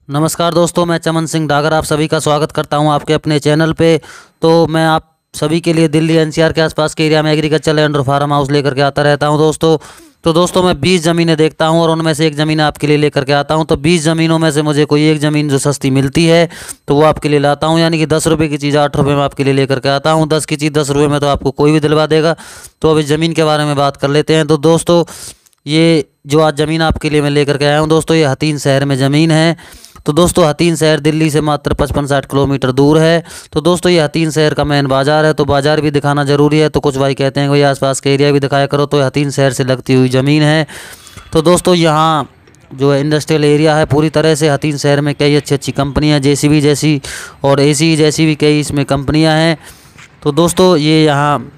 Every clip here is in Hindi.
नमस्कार दोस्तों, मैं चमन सिंह डागर आप सभी का स्वागत करता हूं आपके अपने चैनल पे। तो मैं आप सभी के लिए दिल्ली एनसीआर के आसपास के एरिया में एग्रीकल्चर लैंड और फार्म हाउस लेकर के आता रहता हूं दोस्तों। तो दोस्तों मैं 20 ज़मीनें देखता हूं और उनमें से एक ज़मीन आपके लिए लेकर के आता हूं। तो 20 ज़मीनों में से मुझे कोई एक ज़मीन जो सस्ती मिलती है तो वो आपके लिए लाता हूं, यानी कि 10 रुपये की चीज़ 8 रुपये में आपके लिए लेकर के आता हूं। 10 की चीज़ 10 रुपये में तो आपको कोई भी दिलवा देगा। तो अब इस ज़मीन के बारे में बात कर लेते हैं। तो दोस्तों ये जो आज ज़मीन आपके लिए मैं लेकर के आया हूँ दोस्तों, ये हथीन शहर में ज़मीन है। तो दोस्तों हथीन शहर दिल्ली से मात्र 55-60 किलोमीटर दूर है। तो दोस्तों ये हथीन शहर का मेन बाज़ार है, तो बाज़ार भी दिखाना ज़रूरी है। तो कुछ भाई कहते हैं भाई आसपास के एरिया भी दिखाया करो, तो हथीन शहर से लगती हुई ज़मीन है। तो दोस्तों यहाँ जो है इंडस्ट्रियल एरिया है पूरी तरह से। हथीन शहर में कई अच्छी अच्छी कंपनियाँ जेसीबी जैसी और एसी जैसी भी कई इसमें कंपनियाँ हैं। तो दोस्तों ये यहाँ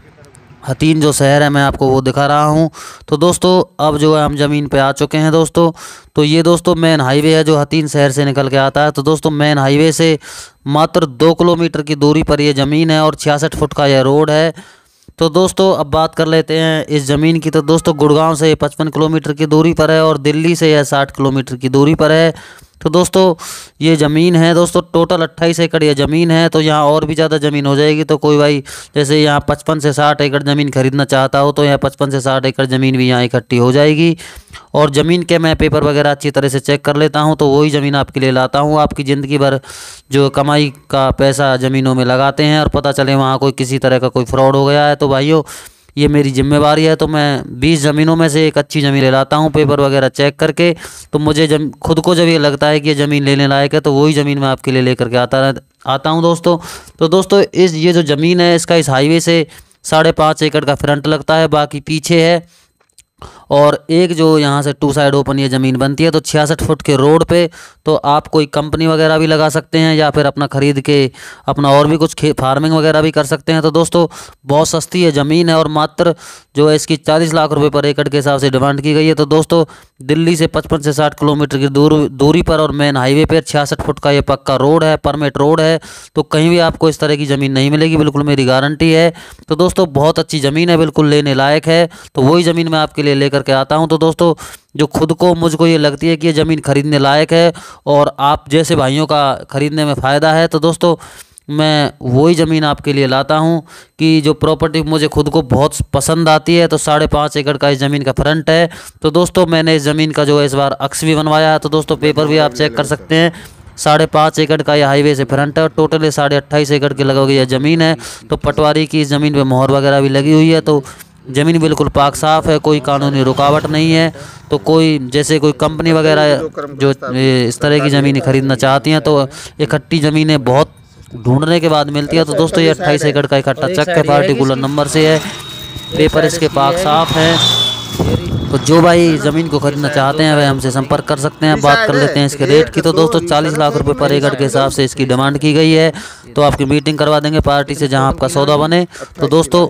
हथीन जो शहर है मैं आपको वो दिखा रहा हूँ। तो दोस्तों अब जो है हम ज़मीन पे आ चुके हैं दोस्तों। तो ये दोस्तों मेन हाईवे है जो हथीन शहर से निकल के आता है। तो दोस्तों मेन हाईवे से मात्र 2 किलोमीटर की दूरी पर ये ज़मीन है और 66 फुट का यह रोड है। तो दोस्तों अब बात कर लेते हैं इस ज़मीन की। तो दोस्तों गुड़गांव से ये 55 किलोमीटर की दूरी पर है और दिल्ली से यह 60 किलोमीटर की दूरी पर है। तो दोस्तों ये ज़मीन है दोस्तों, टोटल 28 एकड़ ये ज़मीन है। तो यहाँ और भी ज़्यादा ज़मीन हो जाएगी। तो कोई भाई जैसे यहाँ 55 से 60 एकड़ ज़मीन खरीदना चाहता हो तो यहाँ 55 से 60 एकड़ ज़मीन भी यहाँ इकट्ठी हो जाएगी। और ज़मीन के मैं पेपर वगैरह अच्छी तरह से चेक कर लेता हूँ, तो वही ज़मीन आपके लिए लाता हूँ। आपकी ज़िंदगी भर जो कमाई का पैसा ज़मीनों में लगाते हैं और पता चले वहाँ कोई किसी तरह का कोई फ्रॉड हो गया है, तो भाइयों ये मेरी जिम्मेवारी है। तो मैं 20 ज़मीनों में से एक अच्छी ज़मीन ले लाता हूँ पेपर वगैरह चेक करके। तो मुझे खुद को जब ये लगता है कि ये ज़मीन लेने लायक है तो वही ज़मीन मैं आपके लिए लेकर के आता हूँ दोस्तों। तो दोस्तों ये जो ज़मीन है इसका इस हाईवे से 5.5 एकड़ का फ्रंट लगता है, बाकी पीछे है। और एक जो यहाँ से 2 साइड ओपन ये ज़मीन बनती है। तो 66 फुट के रोड पे तो आप कोई कंपनी वगैरह भी लगा सकते हैं या फिर अपना ख़रीद के अपना और भी कुछ फार्मिंग वगैरह भी कर सकते हैं। तो दोस्तों बहुत सस्ती है ज़मीन है और मात्र जो है इसकी 40 लाख रुपए पर एकड़ के हिसाब से डिमांड की गई है। तो दोस्तों दिल्ली से 55 से 60 किलोमीटर की दूरी पर और मेन हाईवे पर 66 फुट का ये पक्का रोड है, परमिट रोड है। तो कहीं भी आपको इस तरह की ज़मीन नहीं मिलेगी, बिल्कुल मेरी गारंटी है। तो दोस्तों बहुत अच्छी ज़मीन है, बिल्कुल लेने लायक है। तो वही ज़मीन मैं आपके लिए लेकर के आता हूं। तो दोस्तों जो खुद को मुझको ये लगती है कि ये ज़मीन खरीदने लायक है और आप जैसे भाइयों का खरीदने में फ़ायदा है, तो दोस्तों मैं वही ज़मीन आपके लिए लाता हूं कि जो प्रॉपर्टी मुझे खुद को बहुत पसंद आती है। तो 5.5 एकड़ का इस ज़मीन का फ्रंट है। तो दोस्तों मैंने इस ज़मीन का जो है इस बार अक्स भी बनवाया है। तो दोस्तों पेपर भी आप चेक कर सकते हैं। 5.5 एकड़ का यह हाईवे से फ्रंट है और टोटल 28.5 एकड़ के लगभग यह ज़मीन है। तो पटवारी की इस ज़मीन पे मोहर वगैरह भी लगी हुई है। तो ज़मीन बिल्कुल पाक साफ़ है, कोई कानूनी रुकावट नहीं है। तो कोई जैसे कोई कंपनी वगैरह जो इस तरह की ज़मीन खरीदना चाहती हैं तो इकट्ठी ज़मीनें बहुत ढूंढने के बाद मिलती है। तो दोस्तों ये 28 एकड़ का इकट्ठा चक है, पार्टिकुलर नंबर से है, पेपर इसके पाक साफ़ हैं। तो जो भाई ज़मीन को खरीदना चाहते हैं वह हमसे संपर्क कर सकते हैं। बात कर लेते हैं इसके रेट की। तो दोस्तों 40 लाख रुपए पर एकड़ के हिसाब से इसकी डिमांड की गई है। तो आपकी मीटिंग करवा देंगे पार्टी से जहां आपका सौदा बने। तो दोस्तों